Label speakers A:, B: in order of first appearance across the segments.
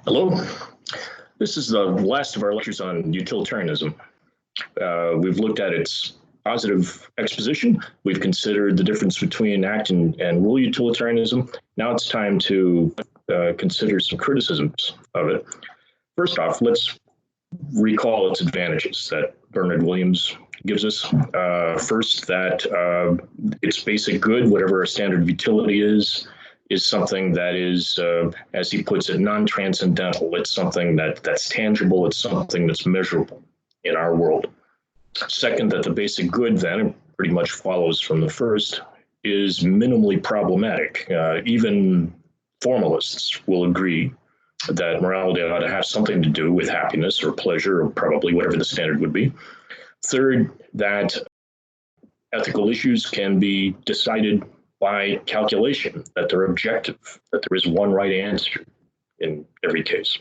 A: Hello. This is the last of our lectures on utilitarianism. We've looked at its positive exposition. We've considered the difference between act and rule utilitarianism. Now it's time to consider some criticisms of it. First off, let's recall its advantages that Bernard Williams gives us. First, that its basic good, whatever our standard of utility is something that is, as he puts it, non-transcendental. It's something that's tangible. It's something that's measurable in our world. Second, that the basic good then pretty much follows from the first, is minimally problematic. Even formalists will agree that morality ought to have something to do with happiness or pleasure, or probably whatever the standard would be. Third, that ethical issues can be decided by calculation, that they're objective, that there is one right answer in every case.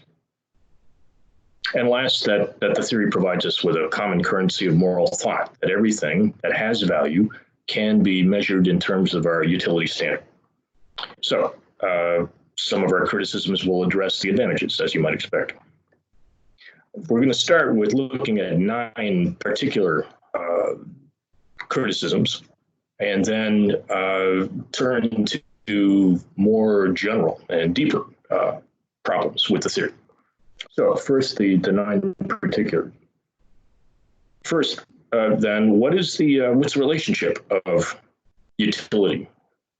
A: And last, that the theory provides us with a common currency of moral thought, that everything that has value can be measured in terms of our utility standard. So some of our criticisms will address the advantages, as you might expect. We're going to start with looking at 9 particular criticisms, and then turn to more general and deeper problems with the theory. So first, the 9 particular. First, then, what's the relationship of utility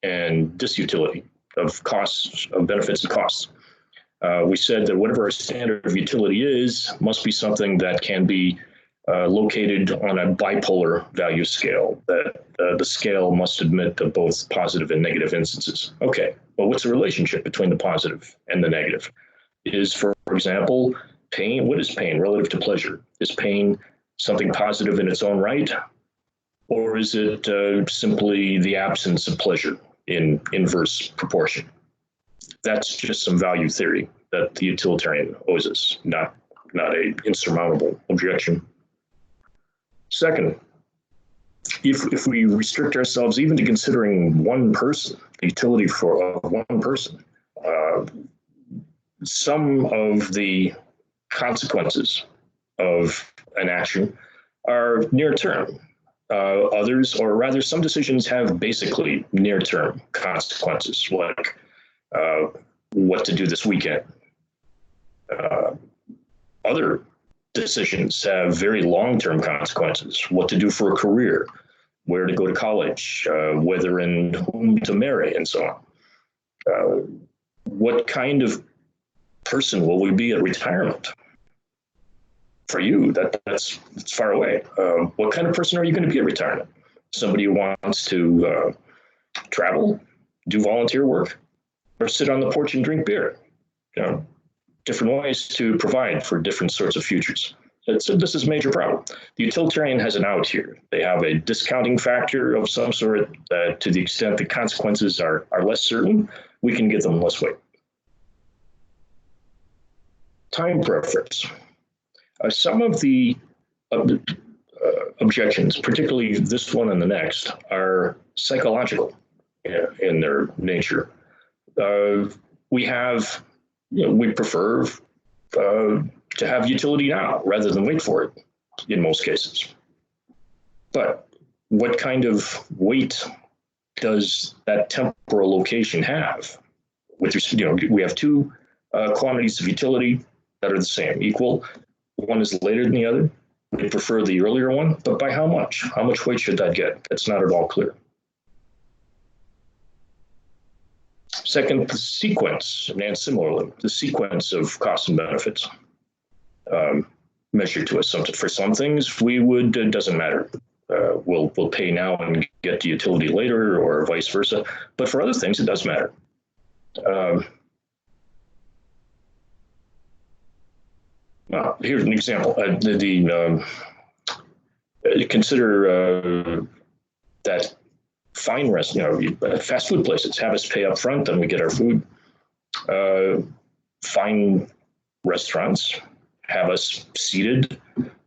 A: and disutility, of costs, of benefits and costs? We said that whatever our standard of utility is must be something that can be located on a bipolar value scale, that the scale must admit to both positive and negative instances. Okay, well, what's the relationship between the positive and the negative? Is, for example, pain, what is pain relative to pleasure? Is pain something positive in its own right? Or is it simply the absence of pleasure in inverse proportion? That's just some value theory that the utilitarian owes us, not a insurmountable objection. Second, if we restrict ourselves even to considering one person, the utility of one person, some of the consequences of an action are near term. Others, or rather some decisions, have basically near term consequences, like what to do this weekend. Other decisions have very long-term consequences, what to do for a career, where to go to college, whether and whom to marry, and so on. What kind of person will we be at retirement? For you, that's far away. What kind of person are you going to be at retirement? Somebody who wants to travel, do volunteer work, or sit on the porch and drink beer? Different ways to provide for different sorts of futures. So this is a major problem. The utilitarian has an out here. They have a discounting factor of some sort that, to the extent the consequences are less certain, we can give them less weight. Time preference. Some of the objections, particularly this one and the next, are psychological in their nature. We prefer to have utility now rather than wait for it in most cases. But what kind of weight does that temporal location have? We have 2 quantities of utility that are the same, equal. One is later than the other. We prefer the earlier one, but by how much? How much weight should that get? That's not at all clear. Second, the sequence, and similarly, the sequence of costs and benefits measured to us. For some things, it doesn't matter. We'll pay now and get the utility later, or vice versa. But for other things, it does matter. Here's an example. Consider that fine fast food places have us pay up front, then we get our food. Fine restaurants have us seated.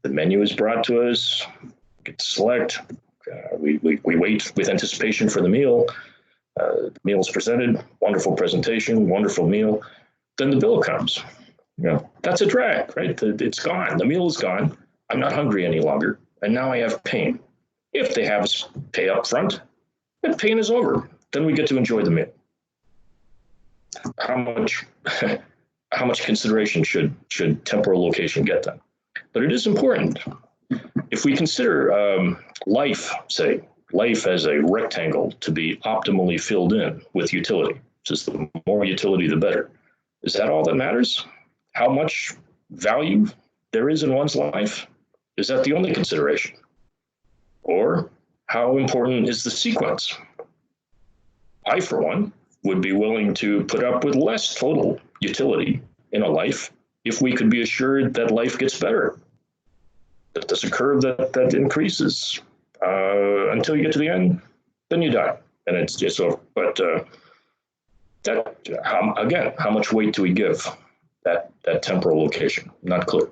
A: The menu is brought to us. We get to select. We wait with anticipation for the meal. The meal is presented. Wonderful presentation. Wonderful meal. Then the bill comes. That's a drag, right? It's gone. The meal is gone. I'm not hungry any longer. And now I have pain. If they have us pay up front, then pain is over. Then we get to enjoy the meal. How much how much consideration should temporal location get then? But it is important. If we consider life, say, life as a rectangle to be optimally filled in with utility, just the more utility, the better. Is that all that matters? How much value there is in one's life? Is that the only consideration? Or how important is the sequence? I, for one, would be willing to put up with less total utility in a life if we could be assured that life gets better, that there's a curve that increases until you get to the end, then you die. And it's just so, but again, how much weight do we give that temporal location? Not clear.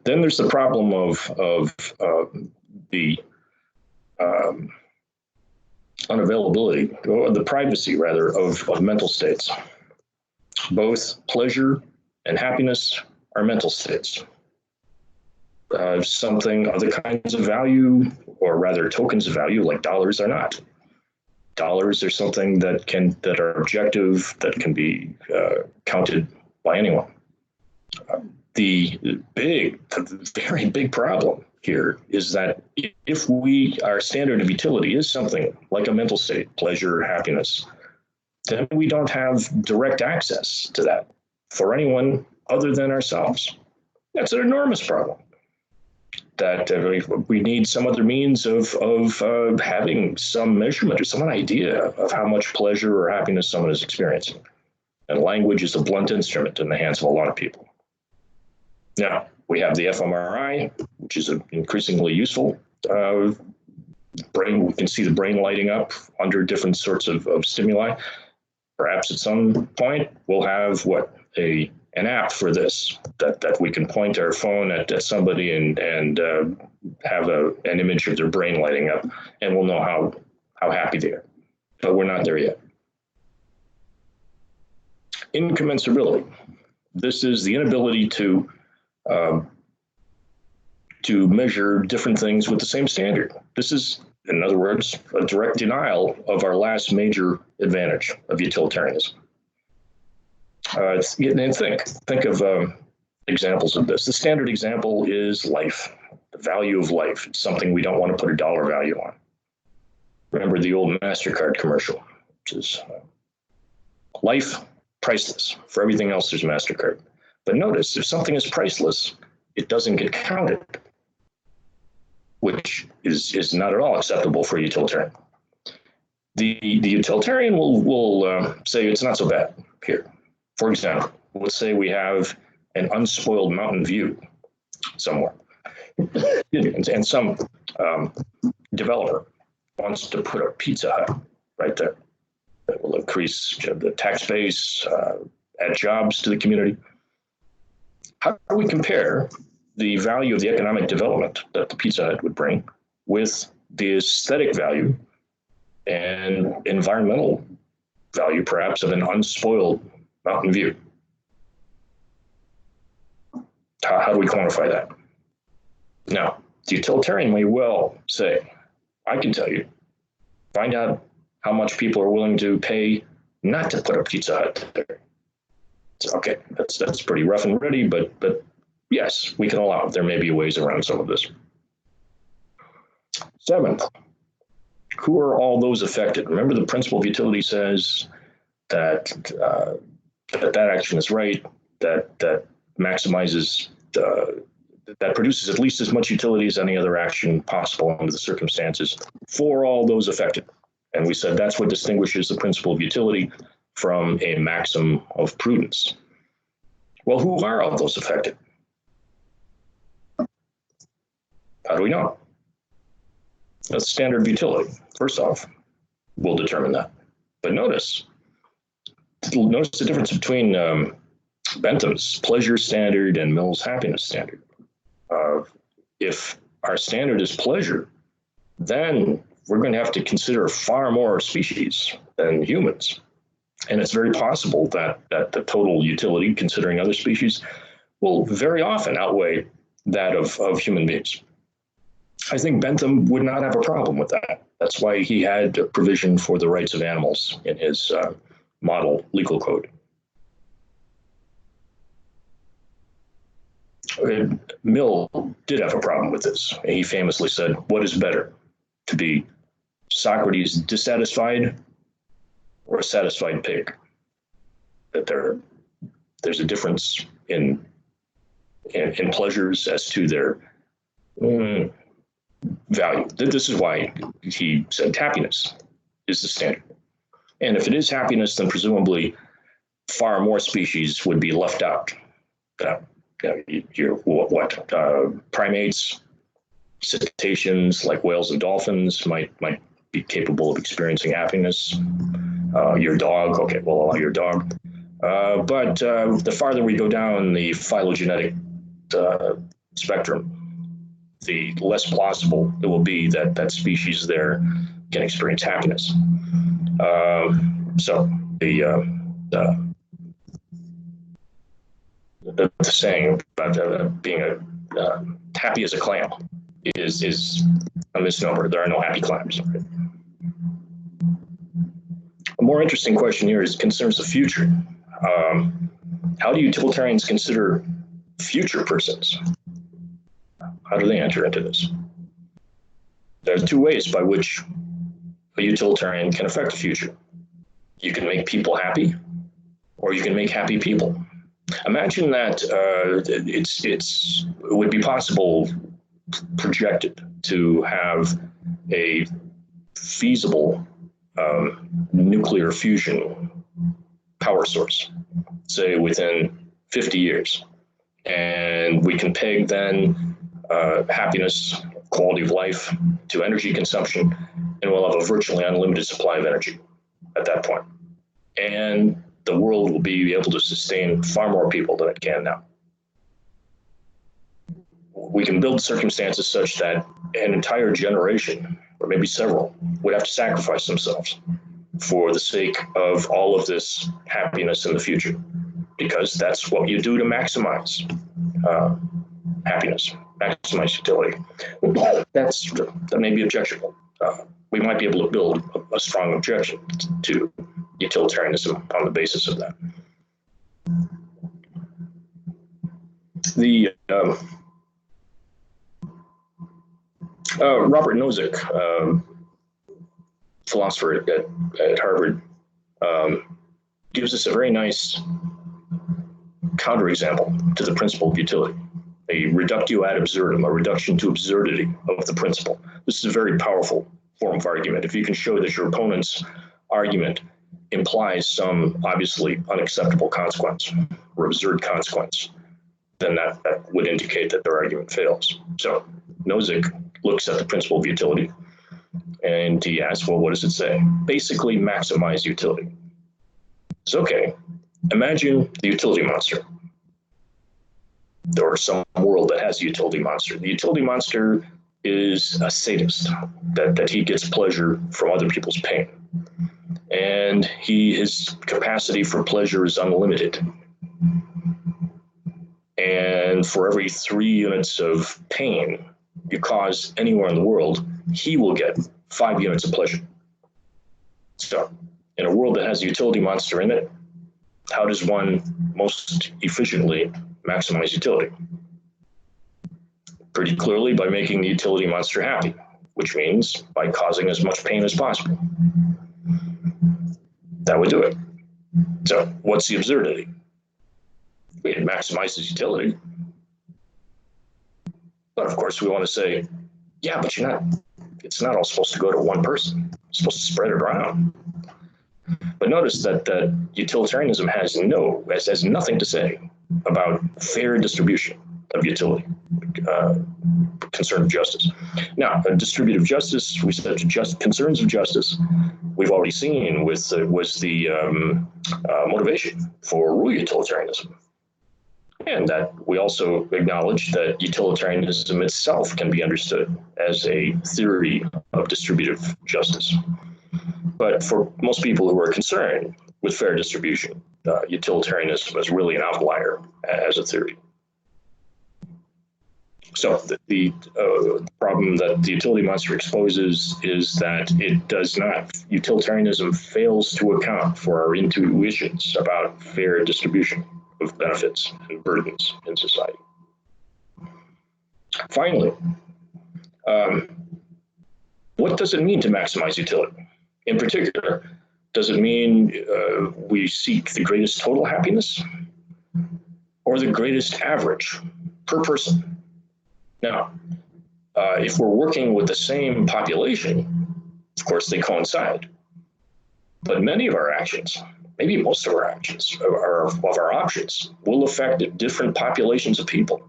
A: Then there's the problem of the unavailability, or the privacy, rather, of mental states. Both pleasure and happiness are mental states. Something, other kinds of value, or rather tokens of value, like dollars, are not. Dollars are something that are objective, that can be counted by anyone. The very big problem here is that if our standard of utility is something like a mental state, pleasure, happiness, then we don't have direct access to that for anyone other than ourselves. That's an enormous problem. That we need some other means of having some measurement or some idea of how much pleasure or happiness someone is experiencing. And language is a blunt instrument in the hands of a lot of people. Now, we have the fMRI, which is increasingly useful. Brain, we can see the brain lighting up under different sorts of stimuli. Perhaps at some point we'll have an app for this that we can point our phone at somebody and have an image of their brain lighting up, and we'll know how happy they are. But we're not there yet. Incommensurability. This is the inability to measure different things with the same standard. This is, in other words, a direct denial of our last major advantage of utilitarianism. And think of examples of this. The standard example is life, the value of life. It's something we don't want to put a dollar value on. Remember the old MasterCard commercial, which is life, priceless. For everything else, there's MasterCard. But notice, if something is priceless, it doesn't get counted, which is not at all acceptable for a utilitarian. The utilitarian will say it's not so bad here. For example, let's say we have an unspoiled mountain view somewhere, and some developer wants to put a Pizza Hut right there. That will increase the tax base, add jobs to the community. How do we compare the value of the economic development that the Pizza Hut would bring with the aesthetic value and environmental value, perhaps, of an unspoiled mountain view? How do we quantify that? Now, the utilitarian may well say, I can tell you, find out how much people are willing to pay not to put a Pizza Hut there. So, okay, that's pretty rough and ready, but yes, we can allow it. There may be ways around some of this. Seventh, who are all those affected? Remember, the principle of utility says that that action is right, that maximizes, that produces at least as much utility as any other action possible under the circumstances for all those affected. And we said that's what distinguishes the principle of utility from a maxim of prudence. Well, who are all those affected? How do we know? That's the standard of utility. First off, we'll determine that. But notice the difference between Bentham's pleasure standard and Mill's happiness standard. If our standard is pleasure, then we're going to have to consider far more species than humans. And it's very possible that the total utility, considering other species, will very often outweigh that of human beings. I think Bentham would not have a problem with that. That's why he had a provision for the rights of animals in his model legal code. Mill did have a problem with this. He famously said, "What is better, to be Socrates dissatisfied or a satisfied pig?" That there's a difference in pleasures as to their value. This is why he said happiness is the standard. And if it is happiness, then presumably far more species would be left out. Primates, cetaceans like whales and dolphins might be capable of experiencing happiness. Your dog, okay, we'll allow your dog. But the farther we go down the phylogenetic spectrum, the less plausible it will be that species there can experience happiness. So the saying about being happy as a clam is a misnomer. There are no happy clams. A more interesting question here concerns the future. How do utilitarians consider future persons? How do they enter into this? There are two ways by which a utilitarian can affect the future. You can make people happy, or you can make happy people. Imagine that it would be possible, projected, to have a feasible nuclear fusion power source, say within 50 years. And we can peg then happiness, quality of life to energy consumption, and we'll have a virtually unlimited supply of energy at that point. And the world will be able to sustain far more people than it can now. We can build circumstances such that an entire generation, or maybe several, would have to sacrifice themselves for the sake of all of this happiness in the future, because that's what you do to maximize happiness, maximize utility. That may be objectionable. We might be able to build a strong objection to utilitarianism on the basis of that. The Robert Nozick, philosopher at Harvard, gives us a very nice counterexample to the principle of utility, a reductio ad absurdum, a reduction to absurdity of the principle. This is a very powerful form of argument. If you can show that your opponent's argument implies some obviously unacceptable consequence or absurd consequence, then that would indicate that their argument fails. So Nozick looks at the principle of utility and he asks, well, what does it say? Basically, maximize utility. It's okay. Imagine the utility monster, or some world that has a utility monster. The utility monster is a sadist, that he gets pleasure from other people's pain. And his capacity for pleasure is unlimited. And for every 3 units of pain you cause anywhere in the world, he will get 5 units of pleasure. So in a world that has a utility monster in it, how does one most efficiently maximize utility? Pretty clearly by making the utility monster happy, which means by causing as much pain as possible. That would do it. So what's the absurdity? It maximizes utility. But of course we want to say, yeah, but it's not all supposed to go to one person. It's supposed to spread it around. But notice that utilitarianism has nothing to say about fair distribution of utility, concern of justice. Now, distributive justice, we said concerns of justice, we've already seen was the motivation for rule utilitarianism. And that we also acknowledge that utilitarianism itself can be understood as a theory of distributive justice. But for most people who are concerned with fair distribution. Utilitarianism is really an outlier as a theory. So the problem that the utility monster exposes is that it does not, utilitarianism fails to account for our intuitions about fair distribution of benefits and burdens in society. Finally, what does it mean to maximize utility? In particular, does it mean we seek the greatest total happiness or the greatest average per person? Now, if we're working with the same population, of course, they coincide. But many of our actions, maybe most of our actions, of our options, will affect different populations of people.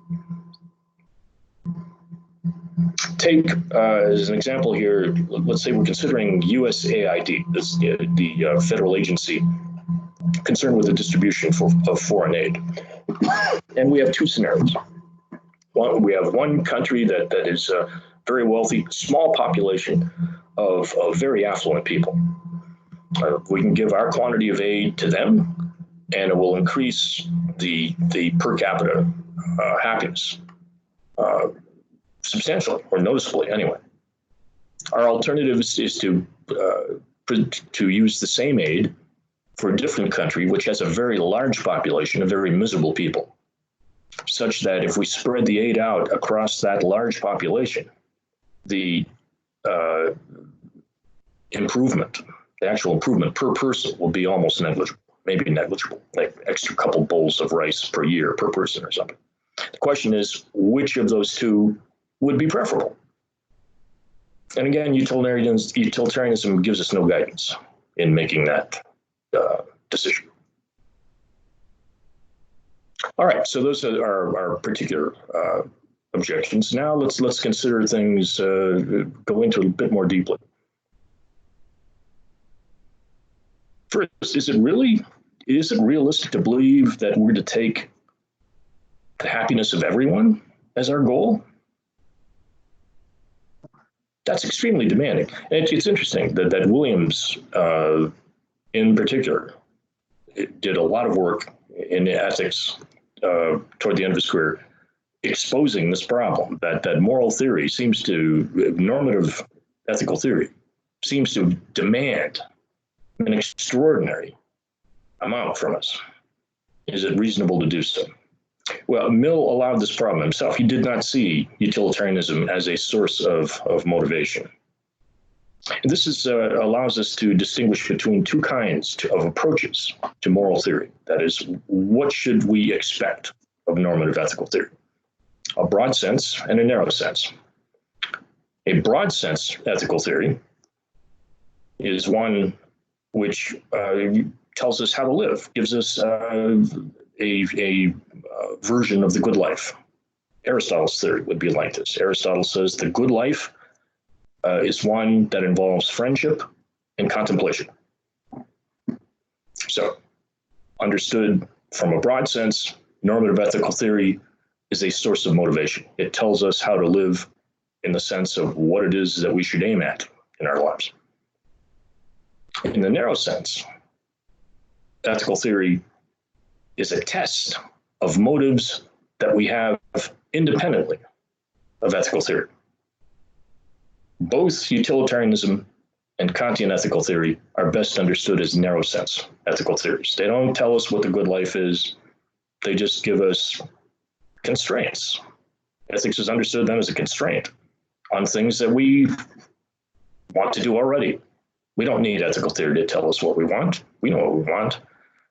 A: Take, as an example here, let's say we're considering USAID, the federal agency concerned with the distribution of foreign aid. And we have two scenarios. We have one country that is very wealthy, small population of very affluent people. We can give our quantity of aid to them, and it will increase the per capita happiness substantially, or noticeably anyway. Our alternative is to use the same aid for a different country, which has a very large population of very miserable people, such that if we spread the aid out across that large population, the actual improvement per person will be almost negligible, maybe negligible, like extra couple bowls of rice per year per person or something. The question is, which of those two would be preferable? And again, utilitarianism gives us no guidance in making that decision. All right, so those are our particular objections. Now let's consider things, go into it a bit more deeply. First, is it realistic to believe that we're to take the happiness of everyone as our goal? That's extremely demanding. And it's interesting that Williams, in particular, did a lot of work in ethics toward the end of his career, exposing this problem that moral theory seems to, normative ethical theory, seems to demand an extraordinary amount from us. Is it reasonable to do so? Well, Mill allowed this problem himself. He did not see utilitarianism as a source of motivation. And this allows us to distinguish between two kinds of approaches to moral theory. That is, what should we expect of normative ethical theory? A broad sense and a narrow sense. A broad sense ethical theory is one which tells us how to live, gives us a version of the good life. Aristotle's theory would be like this. Aristotle says the good life is one that involves friendship and contemplation. So, understood from a broad sense, normative ethical theory is a source of motivation. It tells us how to live in the sense of what it is that we should aim at in our lives. In the narrow sense, ethical theory is a test of motives that we have independently of ethical theory. Both utilitarianism and Kantian ethical theory are best understood as narrow sense ethical theories. They don't tell us what the good life is. They just give us constraints. Ethics is understood then as a constraint on things that we want to do already. We don't need ethical theory to tell us what we want. We know what we want.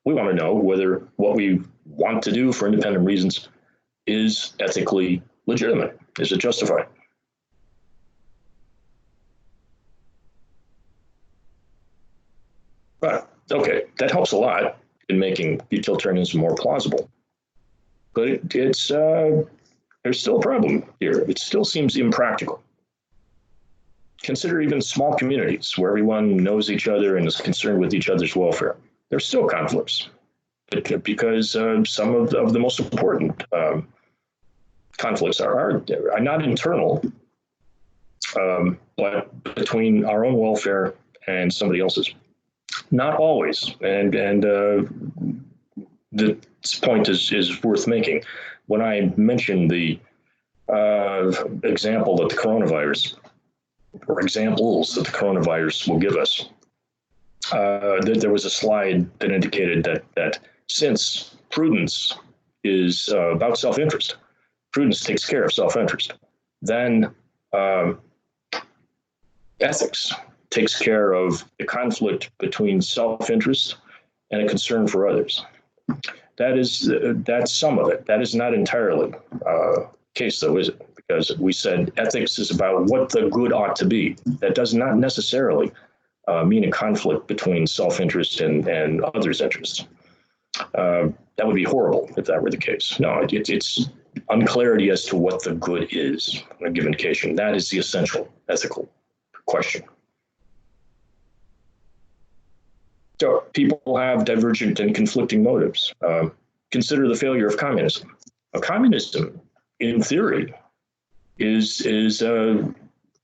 A: We want to know whether what we want to do for independent reasons is ethically legitimate. Is it justified? But, okay, that helps a lot in making utilitarianism more plausible. But there's still a problem here. It still seems impractical. Consider even small communities where everyone knows each other and is concerned with each other's welfare. There's still conflicts because some of the most important conflicts are not internal, but between our own welfare and somebody else's. Not always, and this point is worth making. When I mentioned the example that the coronavirus, or examples that the coronavirus will give us, there was a slide that indicated that since prudence is about self-interest, prudence takes care of self-interest, then ethics takes care of the conflict between self-interest and a concern for others. That's some of it. That is not entirely case, though, is it? Because we said ethics is about what the good ought to be. That does not necessarily mean a conflict between self-interest and others' interests. That would be horrible if that were the case. No, it's unclarity as to what the good is on a given occasion. That is the essential ethical question. So people have divergent and conflicting motives. Consider the failure of communism. Communism, in theory, is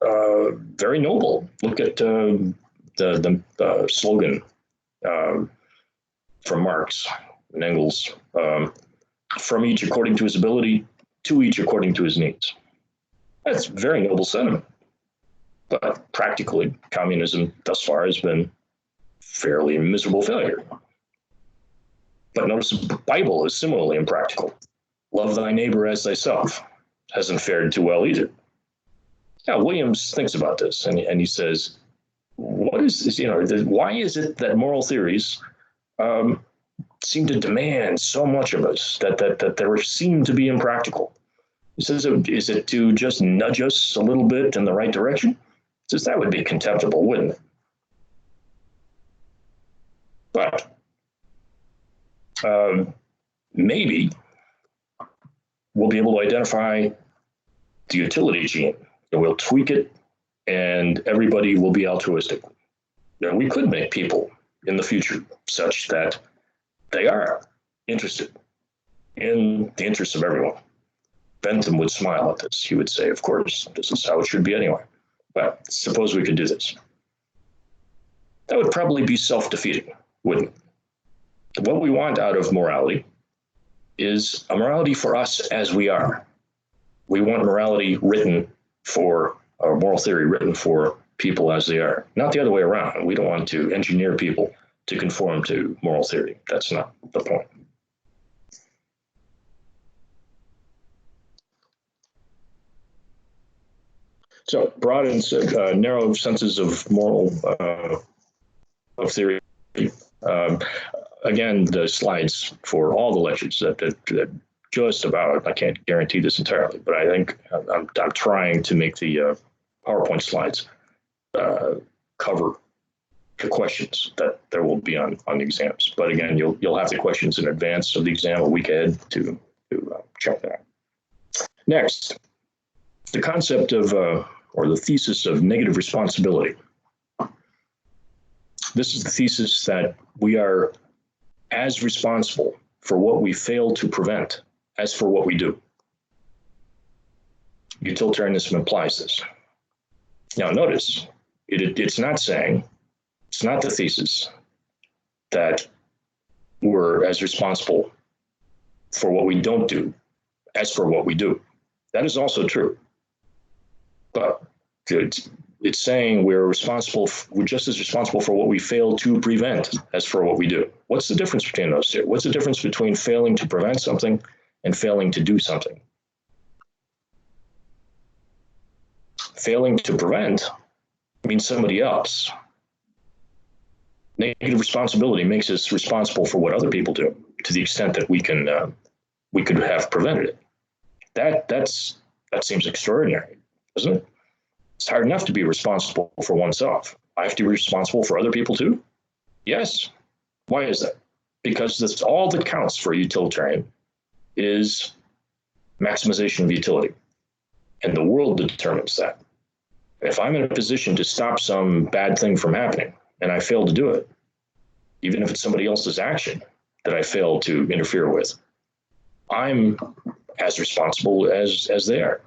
A: very noble. Look at the slogan from Marx and Engels: from each according to his ability, to each according to his needs. That's very noble sentiment. But practically, communism thus far has been fairly miserable failure. But notice the Bible is similarly impractical. Love thy neighbor as thyself hasn't fared too well either. Now, Williams thinks about this, and he says, what is this, why is it that moral theories seem to demand so much of us that they seem to be impractical? He says, is it to just nudge us a little bit in the right direction? He says, that would be contemptible, wouldn't it? But maybe we'll be able to identify the utility gene, and we'll tweak it, and everybody will be altruistic. And we could make people in the future such that they are interested in the interests of everyone. Bentham would smile at this. He would say, of course, this is how it should be anyway. But suppose we could do this. That would probably be self-defeating, wouldn't it? What we want out of morality is a morality for us as we are. We want morality written for, or moral theory written for people as they are, not the other way around. We don't want to engineer people to conform to moral theory. That's not the point. So broad and narrow senses of moral of theory. Again, the slides for all the lectures that just about, I can't guarantee this entirely, but I think I'm trying to make the PowerPoint slides cover the questions that there will be on the exams. But again, you'll have the questions in advance of the exam a week ahead to check that out. Next, the concept of, or the thesis of negative responsibility. This is the thesis that we are as responsible for what we fail to prevent as for what we do. Utilitarianism implies this. Now notice, it's not saying, it's not the thesis that we're as responsible for what we don't do as for what we do. That is also true. But it's saying we're just as responsible for what we fail to prevent as for what we do. What's the difference between those two? What's the difference between failing to prevent something and failing to do something? Failing to prevent means somebody else. Negative responsibility makes us responsible for what other people do to the extent that we could have prevented it. That seems extraordinary, doesn't it? It's hard enough to be responsible for oneself. I have to be responsible for other people too? Yes. Why is that? Because that's all that counts for a utilitarian is maximization of utility. And the world determines that. If I'm in a position to stop some bad thing from happening and I fail to do it, even if it's somebody else's action that I fail to interfere with, I'm as responsible as they are.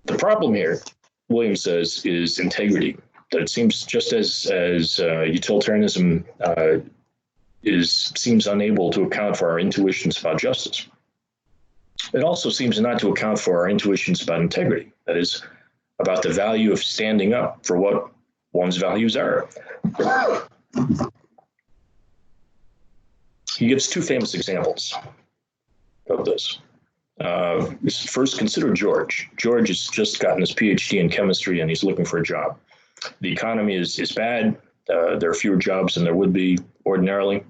A: The problem here, Williams says, is integrity. That it seems just as utilitarianism seems unable to account for our intuitions about justice, it also seems not to account for our intuitions about integrity. That is, about the value of standing up for what one's values are. He gives two famous examples of this. First, consider George. George has just gotten his PhD in chemistry and he's looking for a job. The economy is bad. There are fewer jobs than there would be ordinarily.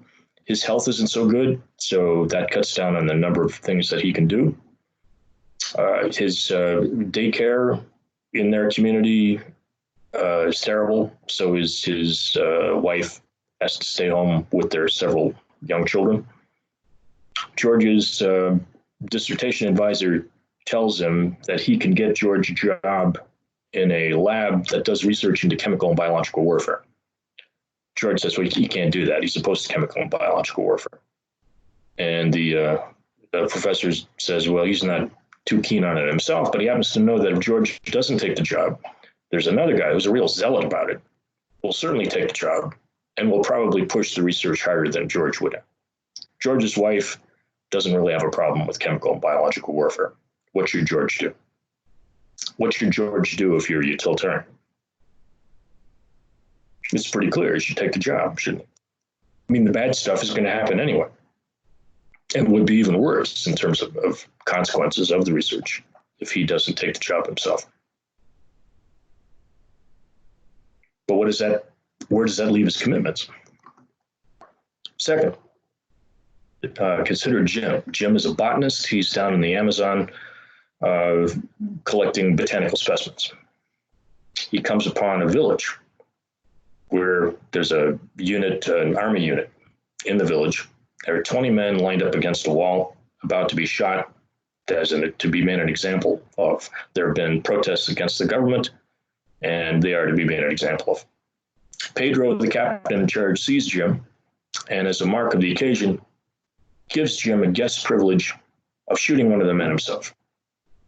A: His health isn't so good, so that cuts down on the number of things that he can do. His daycare in their community is terrible, so his wife has to stay home with their several young children. George's dissertation advisor tells him that he can get George a job in a lab that does research into chemical and biological warfare. George says, well, he can't do that. He's opposed to chemical and biological warfare. And the professor says, well, he's not too keen on it himself, but he happens to know that if George doesn't take the job, there's another guy who's a real zealot about it, will certainly take the job and will probably push the research harder than George would have. George's wife doesn't really have a problem with chemical and biological warfare. What should George do? What should George do if you're a utilitarian? It's pretty clear. He should take the job, shouldn't he? I mean, the bad stuff is going to happen anyway. And would be even worse in terms of consequences of the research if he doesn't take the job himself. But where does that leave his commitments? Second, consider Jim. Jim is a botanist. He's down in the Amazon collecting botanical specimens. He comes upon a village where there's a unit, an army unit in the village. There are 20 men lined up against a wall, about to be shot, to be made an example of. There have been protests against the government, and they are to be made an example of. Pedro, the captain in charge, sees Jim, and as a mark of the occasion, gives Jim a guest privilege of shooting one of the men himself.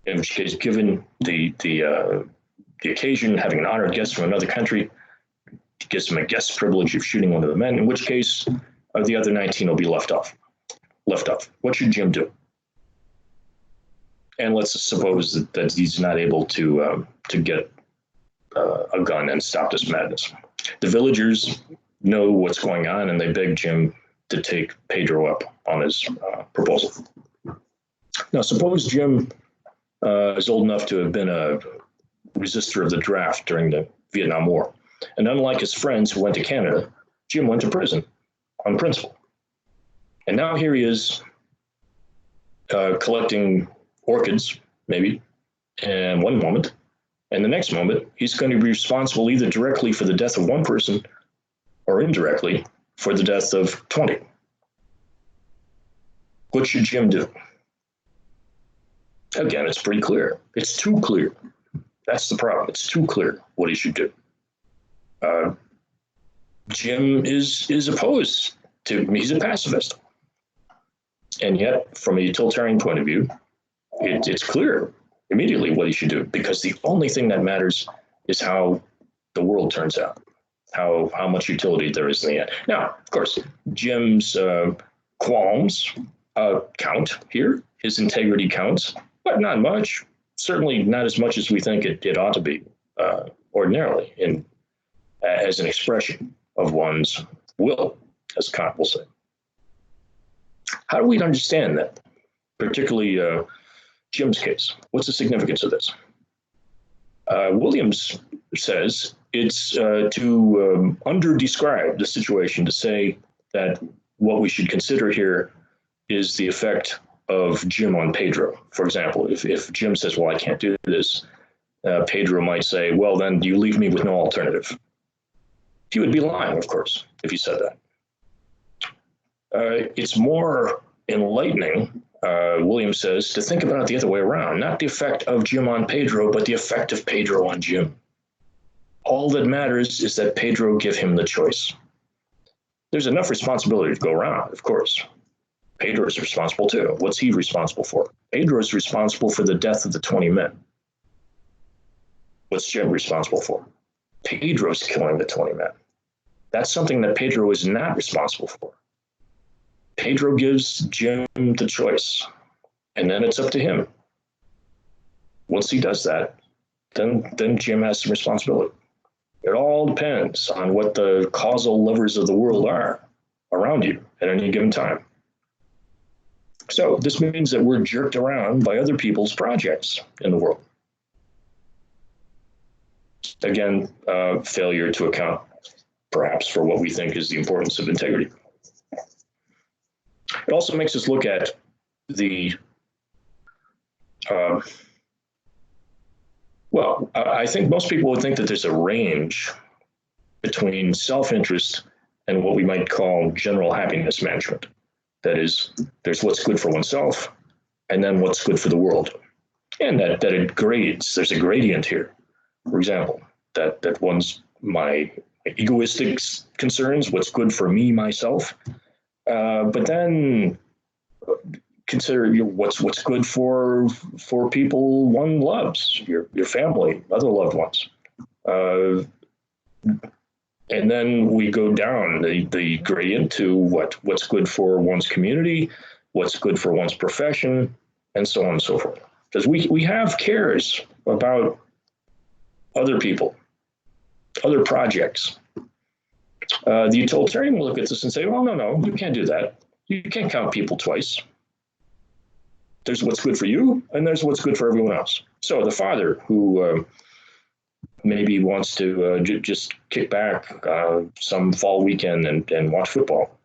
A: In which case, given the occasion, having an honored guest from another country, gives him a guest privilege of shooting one of the men, in which case the other 19 will be left off. What should Jim do? And let's suppose that he's not able to get a gun and stop this madness. The villagers know what's going on, and they beg Jim to take Pedro up on his proposal. Now, suppose Jim is old enough to have been a resistor of the draft during the Vietnam War. And unlike his friends who went to Canada, Jim went to prison on principle. And now here he is collecting orchids, maybe, in one moment. And the next moment, he's going to be responsible either directly for the death of one person or indirectly for the death of 20. What should Jim do? Again, it's pretty clear. It's too clear. That's the problem. It's too clear what he should do. Jim is opposed to, he's a pacifist. And yet, from a utilitarian point of view, it's clear immediately what he should do, because the only thing that matters is how the world turns out, how much utility there is in the end. Now, of course, Jim's qualms count here. His integrity counts, but not much. Certainly not as much as we think it ought to be ordinarily, as an expression of one's will, as Kant will say. How do we understand that, particularly Jim's case? What's the significance of this? Williams says it's to under-describe the situation, to say that what we should consider here is the effect of Jim on Pedro. For example, if Jim says, well, I can't do this, Pedro might say, well, then you leave me with no alternative. He would be lying, of course, if he said that. It's more enlightening, Williams says, to think about it the other way around. Not the effect of Jim on Pedro, but the effect of Pedro on Jim. All that matters is that Pedro give him the choice. There's enough responsibility to go around, of course. Pedro is responsible too. What's he responsible for? Pedro is responsible for the death of the 20 men. What's Jim responsible for? Pedro's killing the 20 men. That's something that Pedro is not responsible for. Pedro gives Jim the choice, and then it's up to him. Once he does that, then Jim has some responsibility. It all depends on what the causal levers of the world are around you at any given time. So this means that we're jerked around by other people's projects in the world. Again, failure to account perhaps for what we think is the importance of integrity. It also makes us look at the, well, I think most people would think that there's a range between self-interest and what we might call general happiness management. That is, there's what's good for oneself, and then what's good for the world. And that it grades, there's a gradient here. For example, that one's my egoistic concerns, what's good for me, myself, but then consider what's good for people one loves, your family, other loved ones. And then we go down the gradient to what's good for one's community, what's good for one's profession, and so on and so forth. Because we have cares about other people, other projects. The utilitarian will look at this and say, well, no, you can't do that. You can't count people twice. There's what's good for you, and there's what's good for everyone else. So the father who maybe wants to just kick back some fall weekend and watch football,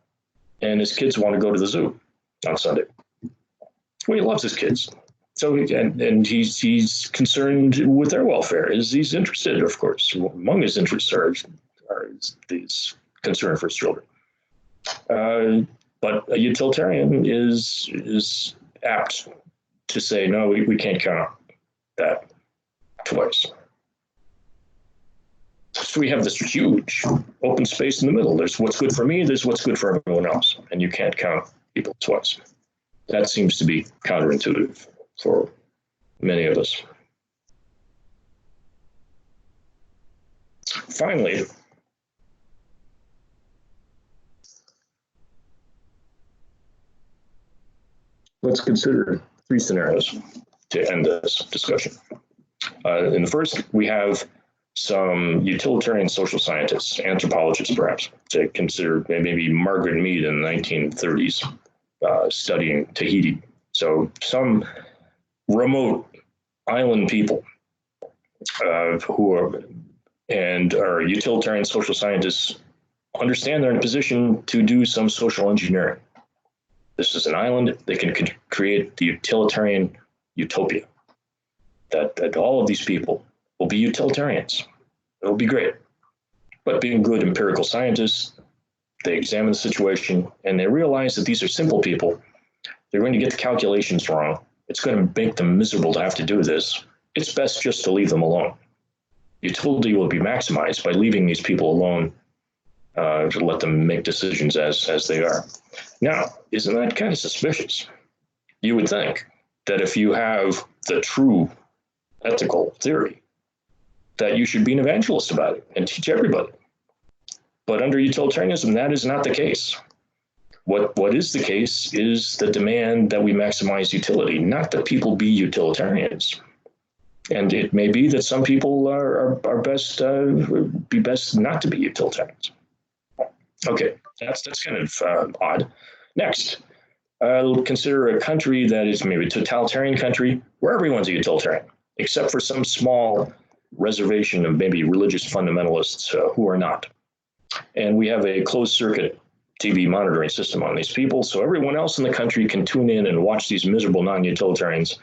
A: and his kids want to go to the zoo on Sunday. Well, he loves his kids. So and he's concerned with their welfare. He's interested, of course. Among his interests are his concern for his children. But a utilitarian is apt to say, no, we can't count that twice. So we have this huge open space in the middle. There's what's good for me, there's what's good for everyone else, and you can't count people twice. That seems to be counterintuitive for many of us. Finally, let's consider three scenarios to end this discussion. In the first, we have some utilitarian social scientists, anthropologists perhaps, to consider maybe Margaret Mead in the 1930s studying Tahiti. So some remote island people who are utilitarian social scientists understand they're in a position to do some social engineering. This is an island, they can create the utilitarian utopia, that all of these people will be utilitarians. It'll be great. But being good empirical scientists, they examine the situation and they realize that these are simple people. They're going to get the calculations wrong. It's going to make them miserable to have to do this. It's best just to leave them alone. Utility will be maximized by leaving these people alone to let them make decisions as they are. Now, isn't that kind of suspicious? You would think that if you have the true ethical theory, that you should be an evangelist about it and teach everybody. But under utilitarianism, that is not the case. What is the case is the demand that we maximize utility, not that people be utilitarians. And it may be that some people are best be best not to be utilitarians. Okay, that's kind of odd. Next, consider a country that is maybe a totalitarian country where everyone's a utilitarian, except for some small reservation of maybe religious fundamentalists who are not. And we have a closed circuit TV monitoring system on these people, so everyone else in the country can tune in and watch these miserable non-utilitarians,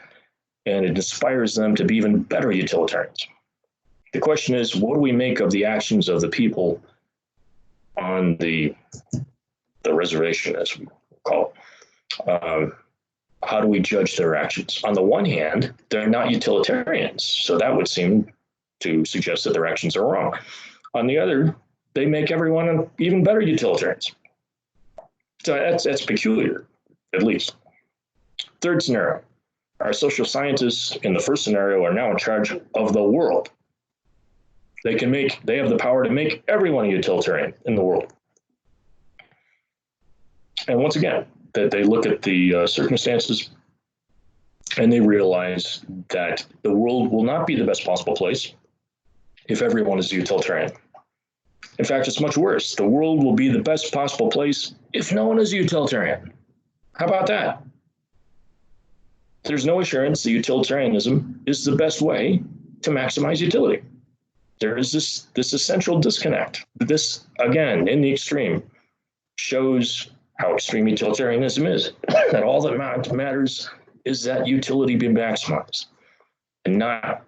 A: and it inspires them to be even better utilitarians. The question is, what do we make of the actions of the people on the reservation, as we call it? How do we judge their actions? On the one hand, they're not utilitarians, so that would seem to suggest that their actions are wrong. On the other, they make everyone even better utilitarians. So that's peculiar, at least. Third scenario, our social scientists in the first scenario are now in charge of the world. They have the power to make everyone a utilitarian in the world. And once again, that they look at the circumstances and they realize that the world will not be the best possible place if everyone is a utilitarian. In fact, it's much worse. The world will be the best possible place if no one is a utilitarian. How about that? There's no assurance that utilitarianism is the best way to maximize utility. There is this essential disconnect. This, again, in the extreme, shows how extreme utilitarianism is, that all that matters is that utility be maximized, and not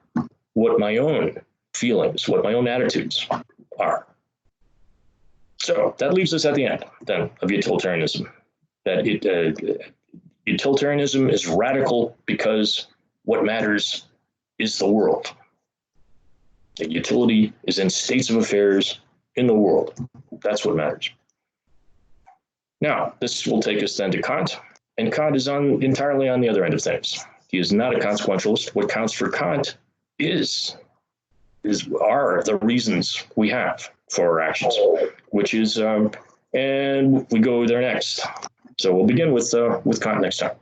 A: what my own feelings, what my own attitudes are. So that leaves us at the end, then, of utilitarianism. That utilitarianism is radical because what matters is the world. That utility is in states of affairs in the world. That's what matters. Now, this will take us then to Kant, and Kant is entirely on the other end of things. He is not a consequentialist. What counts for Kant are the reasons we have for our actions, which is, and we go there next. So we'll begin with Kant next time.